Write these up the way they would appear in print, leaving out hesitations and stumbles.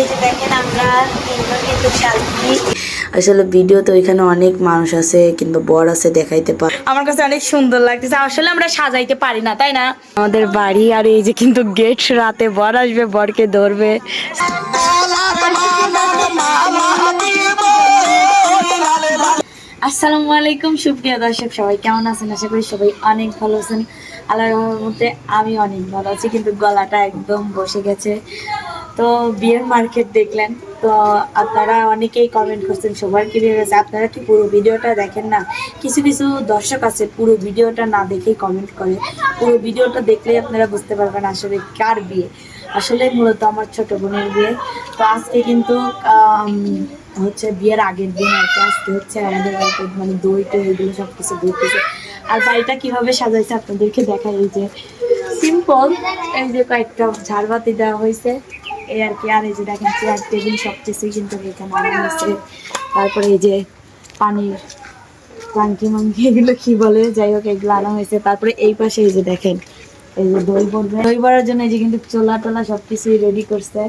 এই যে দেখেন আমরা তিনজন কিন্তু সাজি। আসলে ভিডিওতে ওইখানে অনেক মানুষ আছে কিন্তু বর আছে দেখাইতে পার। আমার কাছে অনেক সুন্দর লাগতেছে। আসলে আমরা সাজাইতে পারি না, তাই না? আমাদের বাড়ি আর এই যে কিন্তু গেট, রাতে বর আসবে, বরকে ধরবে। আসসালামু আলাইকুম সুপ্রিয় দর্শক, সবাই কেমন আছেন? আশা করি সবাই অনেক ভালো আছেন। আল্লাহর রহমতে আমি অনেক ভালো আছি, কিন্তু গলাটা একদম বসে গেছে। তো বিয়ের মার্কেট দেখলেন তো, আপনারা অনেকেই কমেন্ট করছেন সবার কি বিয়ে গেছে, আপনারা কি পুরো ভিডিওটা দেখেন না? কিছু কিছু দর্শক আছে পুরো ভিডিওটা না দেখেই কমেন্ট করে। পুরো ভিডিওটা দেখলেই আপনারা বুঝতে পারবেন আসলে কার বিয়ে। আসলে মূলত আমার ছোট বোনের বিয়ে। তো আজকে কিন্তু হচ্ছে বিয়ের আগের দিন আর কি। আজকে হচ্ছে আমাদের বাড়িতে মানে দই টই এগুলো সব কিছু ঘুরতেছে। আর বাড়িটা কিভাবে সাজাইছে আপনাদেরকে দেখাই। এই যে সিম্পল, এই যে কয়েকটা ঝাড়বাতি দেওয়া হয়েছে এই আর কি। আর এই যে দেখেন চেয়ার টেবিল সব কিছুই কিন্তু এখানে আনা হয়েছে। তারপরে এই যে পানির ট্যাঙ্কি মাঙ্কি এগুলো কি বলে, যাই হোক এগুলো আনা হয়েছে। তারপরে এই পাশে এই যে দেখেন এই যে দই ভরবে, দই ভরার জন্য এই যে কিন্তু চোলা টোলা সবকিছুই রেডি করছে।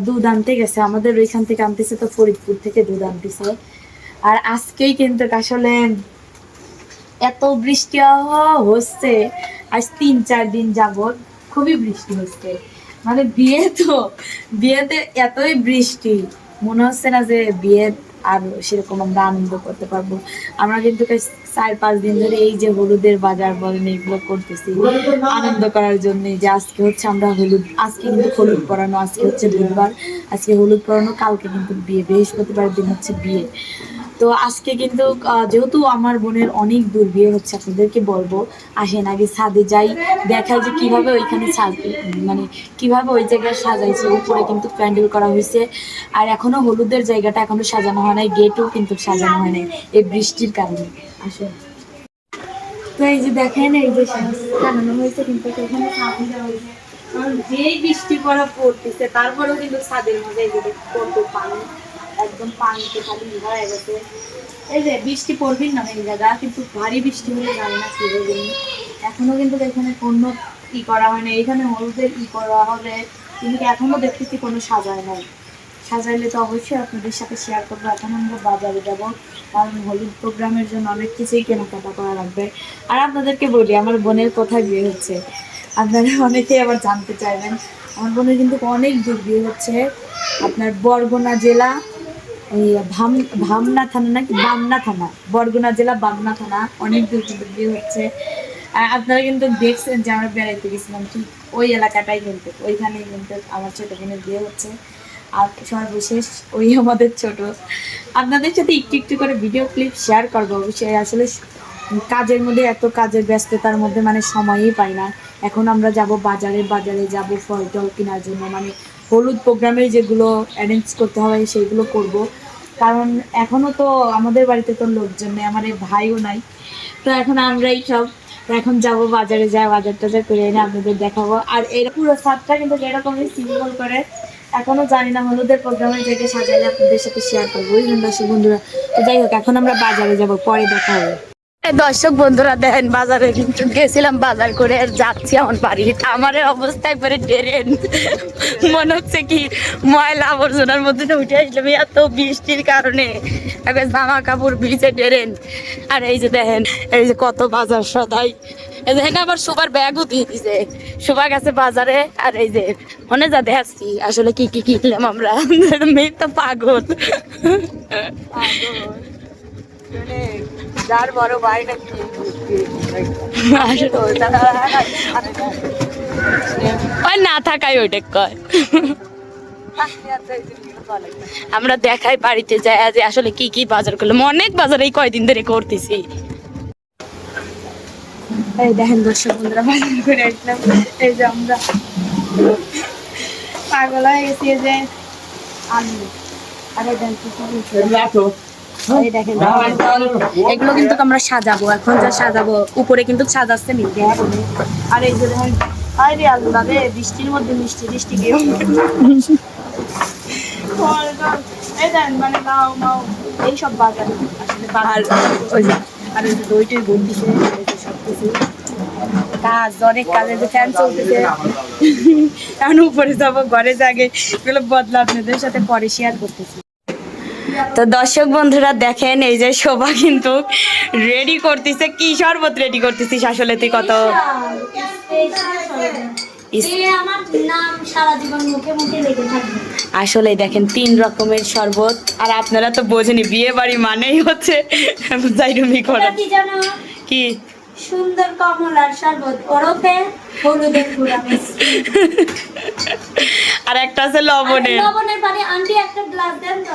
দুধ আনতে গেছে, আমাদের ওইখান থেকে আনতেছে, তো ফরিদপুর থেকে দুধ আনতেছে। আর আজকেই কিন্তু আসলে এত বৃষ্টি হচ্ছে, আজ 3-4 দিন যাবত খুবই বৃষ্টি হচ্ছে। মানে বিয়েতে এতই বৃষ্টি, মনে হচ্ছে না যে বিয়ে আর সেরকম আমরা আনন্দ করতে পারবো। আমরা কিন্তু 4-5 দিন ধরে এই যে হলুদের বাজার বলেন এগুলো করতেছি আনন্দ করার জন্য। যে আজকে হচ্ছে আমরা আজকে কিন্তু হলুদ পরানো, আজকে হচ্ছে বুধবার, আজকে হলুদ পরানো, কালকে কিন্তু বিয়ে, বৃহস্পতিবার দিন হচ্ছে বিয়ে। তো আজকে কিন্তু যেহেতু আমার বোনের অনেক দূর বিয়ে হচ্ছে, আপনাদেরকে বলবো আসেন আগে ছাদে যাই, দেখাই যে কিভাবে ওইখানে মানে কিভাবে ওই জায়গায় সাজাইছে। উপরে কিন্তু প্যান্ডেল করা হয়েছে, আর এখনো হলুদের জায়গাটা এখনো সাজানো হয় নাই, গেটও কিন্তু সাজানো হয় নাই এই বৃষ্টির কারণে। আসেন। তো এই যে দেখেন এই যে সাজানো হয়েছে, কিন্তু এখানে ছাদ দেওয়া হয়েছে, কারণ যেই বৃষ্টি পড়তেছে তারপরেও কিন্তু ছাদের মধ্যে এই যে কত পানি, একদম পানিতে খালি ভরে গেছে। এই যে বৃষ্টি পড়বেই না এই জায়গা, কিন্তু ভারী বৃষ্টি হলে জানি না কি হবে। এখনো কিন্তু এখানে কোনো করা হয় না, এখানে হলুদের করা হবে, কিন্তু এখনো দেখতেছি কোনো সাজায় নাই। সাজাইলে তো অবশ্যই আপনাদের সাথে শেয়ার করবো। এখন আমরা বাজারে যাবো, কারণ হলুদ প্রোগ্রামের জন্য অনেক কিছুই কেনাকাটা করা লাগবে। আর আপনাদেরকে বলি আমার বোনের কোথায় বিয়ে হচ্ছে, আপনারা অনেকেই আবার জানতে চাইবেন। আমার বোনের কিন্তু অনেক দূর বিয়ে হচ্ছে, আপনার বরগুনা জেলা, এই ভামনা থানা নাকি বামনা থানা, বরগুনা জেলা বামনা থানা, অনেক দূর কিন্তু বিয়ে হচ্ছে। আপনারা কিন্তু দেখছেন যে আমরা বেড়াইতে গেছিলাম ঠিক ওই এলাকাটাই, কিন্তু ওইখানেই কিন্তু আমার ছোট বোনের বিয়ে হচ্ছে। আর সর্বশেষ ওই আমাদের ছোট, আপনাদের সাথে একটু একটু করে ভিডিও ক্লিপ শেয়ার করবো অবশ্যই। আসলে কাজের মধ্যে, এত কাজের ব্যস্ততার মধ্যে মানে সময়ই পাই না। এখন আমরা যাব বাজারে যাব ফল টল কেনার জন্য, মানে হলুদ প্রোগ্রামে যেগুলো অ্যারেঞ্জ করতে হবে সেগুলো করব। কারণ এখনও তো আমাদের বাড়িতে তো লোকজন নেই, আমার এই ভাইও নাই, তো এখন আমরাই সব। তো এখন যাব বাজারে, যাই বাজার টাজার করে এনে আপনাদের দেখাবো। আর এর পুরো ছাদটা কিন্তু যেরকমই সিম্পল করে, এখনো জানি না হলুদের প্রোগ্রামের জায়গায় সাজাইলে আপনাদের সাথে শেয়ার করবো, বুঝলেন দর্শক বন্ধুরা। তো যাই হোক এখন আমরা বাজারে যাব, পরে দেখা হবে। দর্শক বন্ধুরা দেখেন বাজারে কিন্তু গেছিলাম, বাজার করে আর যাচ্ছি আমার বাড়ি। আমার অবস্থায় পরে ড্রেন মনে হচ্ছে কি ময়লা আবর্জনার মধ্যে তো উঠে আসলাম, এত বৃষ্টির কারণে এবার জামা কাপড় ভিজে ড্রেন। আর এই যে দেখেন এই যে কত বাজার সদাই, এই দেখেন আবার সবার ব্যাগও দিয়ে দিছে, সবার কাছে বাজারে। আর এই যে মনে যা দেখছি আসলে কি কি কিনলাম আমরা, মেয়ে তো পাগল যার বড় ভাই নাকি ওই না থাকাই ওইটা কয়। আমরা দেখাই বাড়িতে যাই যে আসলে কি কি বাজার করলাম, অনেক বাজার এই কয়দিন ধরে করতেছি। এই দেখেন দর্শক বন্ধুরা বাজার করে আসলাম, এই যে আমরা পাগল হয়ে গেছি। এই যে আলু, আরে দেখেন এগুলো কিন্তু আমরা সাজাবো, এখন যা সাজাবো উপরে কিন্তু সাজাচ্ছে মিলতে। আর এই যে দেখেন আরে আল্লাহ রে, বৃষ্টির মধ্যে মিষ্টি টিষ্টি গিয়ে মানে মাও মাও এইসব বাজার আসলে বাজার। আর ওই যে দইটাই বলতেছে সব কিছু কাজ, অনেক কাজে যে ফ্যান চলতেছে, এখন উপরে যাবো, ঘরে জাগে এগুলো বদলা আপনাদের সাথে পরে শেয়ার করতেছি। তো দর্শক বন্ধুরা দেখেন, এই যে শোভা কিন্তু রেডি করতেছে। কি শরবত রেডি করতেছিস আসলে তুই? কত আসলে দেখেন 3 রকমের শরবত। আর আপনারা তো বোঝেনি বিয়ে বাড়ি মানেই হচ্ছে জাইরুমি করা। কি সুন্দর কমলার শরবত ওরফে হলুদের গুঁড়া মিষ্টি। আর একটা আছে লবণের। লবণের পানি আন্টি একটা গ্লাস দেন তো।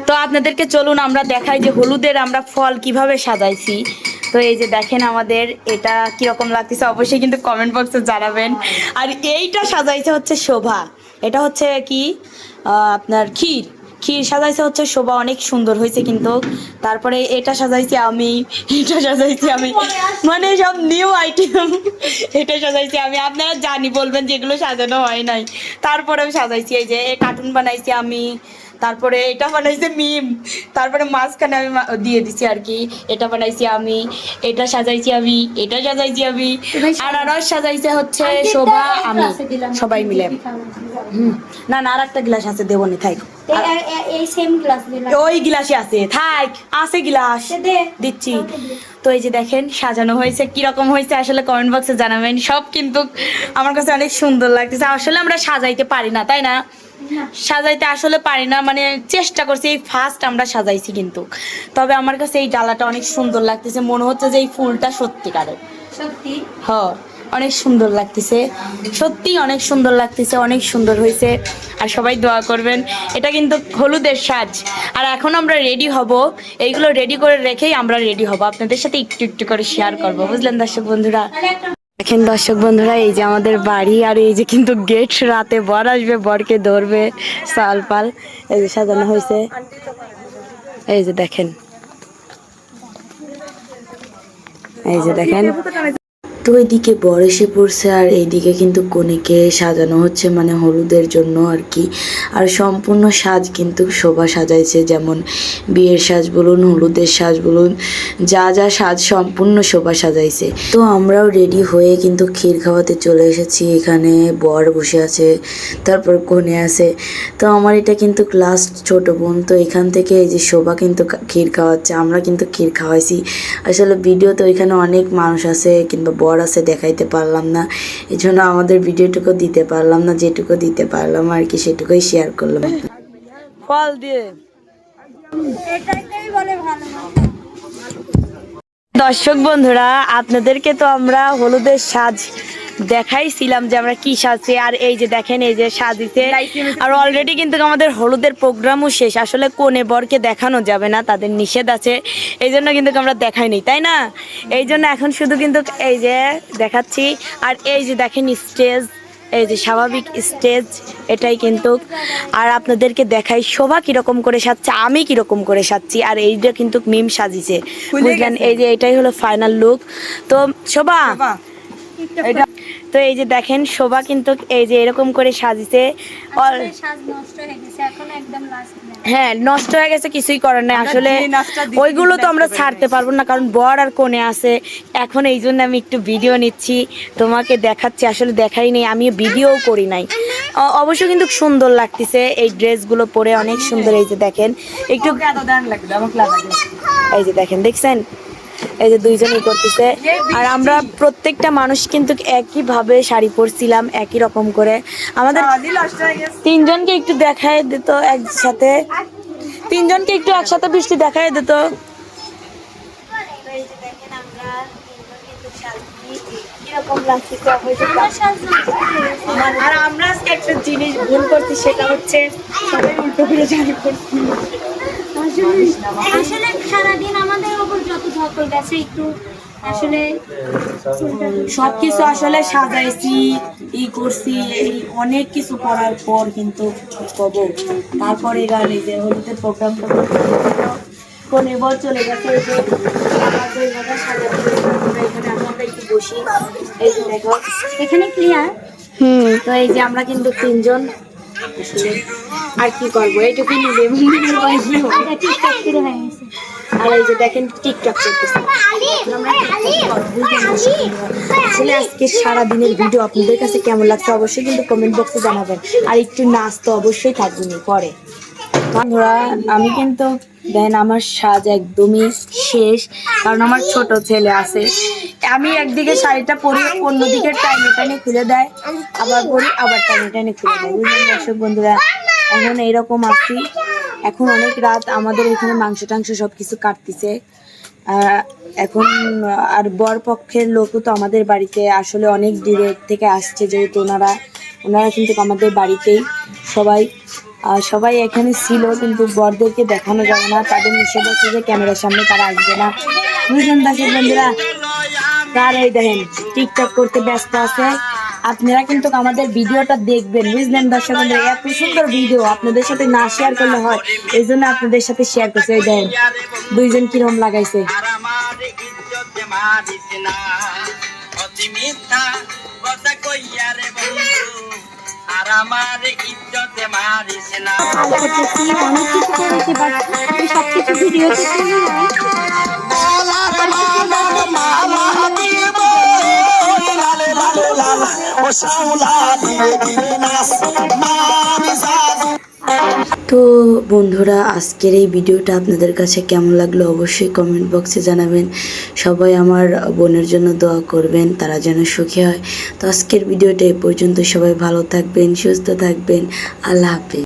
তো আপনাদেরকে চলুন আমরা দেখাই যে হলুদের আমরা ফল কিভাবে সাজাইছি। তো এই যে দেখেন আমাদের এটা কিরকম লাগতেছে, অবশ্যই কিন্তু কমেন্ট বক্সে জানাবেন। আর এইটা সাজাইছে হচ্ছে শোভা, এটা হচ্ছে কি আপনার ক্ষীর সাজাইছে হচ্ছে শোভা, অনেক সুন্দর হয়েছে কিন্তু। তারপরে এটা সাজাইছি আমি, এটা সাজাইছি আমি, মানে সব নিউ আইটেম। এটা সাজাইছি আমি, আপনারা জানি বলবেন যে এগুলো সাজানো হয় নাই, তারপরেও সাজাইছি। এই যে কার্টুন বানাইছি আমি, তারপরে এটা বানাইছে মিম, তারপরে মাঝখানে আমি দিয়ে দিছি আর কি। এটা বানাইছি আমি, এটা সাজাইছি আমি, এটা সাজাইছি আমি, আর আনারস সাজাইছে হচ্ছে শোভা আমি, সবাই মিলে। না না, আর একটা গ্লাস আছে, দেবনি থাক, এই সেম গ্লাস দিলাম। ওই গ্লাসে আছে, থাক আছে গ্লাস দিচ্ছি। তো এই যে দেখেন সাজানো হয়েছে, কিরকম হয়েছে আসলে কমেন্ট বক্সে জানাবেন। সব কিন্তু আমার কাছে অনেক সুন্দর লাগতেছে। আসলে আমরা সাজাইতে পারি না, তাই না? সাজাইতে আসলে পারি না, মানে চেষ্টা করছি, এই ফার্স্ট আমরা সাজাইছি কিন্তু। তবে আমার কাছে এই ডালাটা অনেক সুন্দর লাগতেছে, মনে হচ্ছে যে এই ফুলটা সত্যিকারের। সত্যি হ্যাঁ, অনেক সুন্দর লাগতেছে, সত্যি অনেক সুন্দর লাগতেছে, অনেক সুন্দর হয়েছে। আর সবাই দোয়া করবেন। এটা কিন্তু হলুদের সাজ। আর এখন আমরা রেডি হব, এইগুলো রেডি করে রেখেই আমরা রেডি হব, আপনাদের সাথে একটু একটু করে শেয়ার করবো, বুঝলেন দর্শক বন্ধুরা? দেখেন দর্শক বন্ধুরা, এই যে আমাদের বাড়ি, আর এই যে কিন্তু গেট, রাতে বর আসবে, বরকে ধরবে সাল পাল, এই যে সাজানো হয়েছে, এই যে দেখেন, এই যে দেখেন। তো ওইদিকে বর এসে পড়ছে, আর এইদিকে কিন্তু কনেকে সাজানো হচ্ছে, মানে হলুদের জন্য আর কি। আর সম্পূর্ণ সাজ কিন্তু শোভা সাজাইছে, যেমন বিয়ের সাজ বলুন, হলুদের সাজ বলুন, যা যা সাজ সম্পূর্ণ শোভা সাজাইছে। তো আমরাও রেডি হয়ে কিন্তু ক্ষীর খাওয়াতে চলে এসেছি। এখানে বর বসে আছে, তারপর কনে আছে। তো আমার এটা কিন্তু লাস্ট ছোট বোন, তো এখান থেকে এই যে শোভা কিন্তু ক্ষীর খাওয়াচ্ছে, আমরা কিন্তু ক্ষীর খাওয়াইছি। আসলে ভিডিও তো এখানে অনেক মানুষ আছে কিন্তু বর আছে, দেখাইতে পারলাম না, এই জন্য আমাদের ভিডিওটুকু দিতে পারলাম না। যেটুকু দিতে পারলাম আর কি সেটুকুই শেয়ার করলাম। ফল দিয়ে এটাই বলে ভালো। দর্শক বন্ধুরা, আপনাদেরকে তো আমরা হলুদের সাজ দেখাইছিলাম যে আমরা কি সাজছি। আর এই যে দেখেন, এই যে সাজিছে। আর অলরেডি কিন্তু আমাদের হলুদের প্রোগ্রামও শেষ। আসলে কনে বরকে দেখানো যাবে না, তাদের নিষেধ আছে, এই জন্য কিন্তু আমরা দেখাইনি, তাই না? এই জন্য এখন শুধু কিন্তু এই যে দেখাচ্ছি। আর এই যে দেখেন স্টেজ, এই যে স্বাভাবিক স্টেজ, এটাই কিন্তু। আর আপনাদেরকে দেখাই শোভা কিরকম করে সাজছে, আমি কিরকম করে সাজছি। আর এইটা কিন্তু মিম সাজিছে, বুঝলেন? এই যে এটাই হলো ফাইনাল লুক। তো শোভা, তো এই যে দেখেন শোভা কিন্তু এই যে এরকম করে সাজিছে। সাজ নষ্ট হয়ে গেছে, এখন একদম লাস্ট। হ্যাঁ, নষ্ট হয়ে গেছে, কিছুই করার নাই। আসলে ওইগুলো তো আমরা ছাড়তে পারবো না, কারণ বর আর কোণে আছে এখন। এই জন্য আমি একটু ভিডিও নিচ্ছি, তোমাকে দেখাচ্ছি। আসলে দেখাই নেই, আমি ভিডিও করি নাই। অবশ্য কিন্তু সুন্দর লাগতেছে এই ড্রেসগুলো পরে, অনেক সুন্দর। এই যে দেখেন একটু, এই যে দেখেন, দেখছেন? এই যে দুইজনই করতেছে। আর আমরা প্রত্যেকটা মানুষ কিন্তু একইভাবে শাড়ি পরছিলাম, একই রকম করে। আমাদের তিনজনকে একটু দেখায় দিত একসাথে, তিনজনকে একটু একসাথে বৃষ্টি দেখায় দিত। আর আমরা আজকে একটা জিনিস ভুল করছি, সেটা হচ্ছে সবাই উল্টো করে শাড়ি পরছি। আসলে সারাদিন আমাদের উপর যত ধকল গেছে, একটু আসলে সবকিছু আসলে সাজাইছি, ই করছি, এই অনেক কিছু করার পর কিন্তু কব। তারপরে গান এই যে হলুদের প্রোগ্রামটা কোন এবার চলে গেছে। এই যে আমাদের এখানে সাজাতে, এখানে আমরা একটু বসি, এই যে দেখো এখানে ক্লিয়ার। তো এই যে আমরা কিন্তু তিনজন আসলে আর কি করবো, এইটুকু নিবে টিকটক শুরু হয়ে গেছে। আর এই যে দেখেন টিকটক করতেছে। আমরা TikTok করব, বুঝলেন দর্শক বন্ধুরা? আসলে আজকে সারাদিনের ভিডিও আপনাদের কাছে কেমন লাগছে অবশ্যই কিন্তু কমেন্ট বক্সে জানাবেন। আর একটু নাচ তো অবশ্যই থাকবেনই পরে। বন্ধুরা আমি কিন্তু দেখেন আমার সাজ একদমই শেষ, কারণ আমার ছোট ছেলে আছে। আমি একদিকে শাড়িটা পরি, অন্যদিকে টাইনে টাইনে খুলে দেয়, আবার পরি আবার টাইনে টাইনে খুলে দেয়, বুঝলেন দর্শক বন্ধুরা? এখন এইরকম আছি। এখন অনেক রাত, আমাদের এখানে মাংস টাংস সব কিছু কাটতেছে। এখন আর বর পক্ষের লোকও তো আমাদের বাড়িতে আসলে অনেক দূরের থেকে আসছে, যেহেতু ওনারা কিন্তু আমাদের বাড়িতেই সবাই এখানে ছিল, কিন্তু বরদেরকে দেখানো যাবে না, তাদের নিষেধ আছে যে ক্যামেরার সামনে তারা আসবে না, বুঝলেন দর্শক বন্ধুরা? তার এই দেখেন টিকটক করতে ব্যস্ত আছে। আপনারা কিন্তু আমাদের ভিডিওটা দেখবেন, বুঝলেন দর্শক বন্ধুরা? এত সুন্দর ভিডিও আপনাদের সাথে না শেয়ার করলে হয়, এই জন্য আপনাদের সাথে শেয়ার করছে। এই দেখেন দুইজন কিরম লাগাইছে। অনেক কিছু করেছি, বাট সবকিছু ভিডিওতে তুলি নাই। তো বন্ধুরা আজকের এই ভিডিওটা আপনাদের কাছে কেমন লাগলো অবশ্যই কমেন্ট বক্সে জানাবেন। সবাই আমার বোনের জন্য দোয়া করবেন, তারা যেন সুখী হয়। তো আজকের ভিডিওটা এই পর্যন্ত। সবাই ভালো থাকবেন, সুস্থ থাকবেন। আল্লাহ হাফেজ।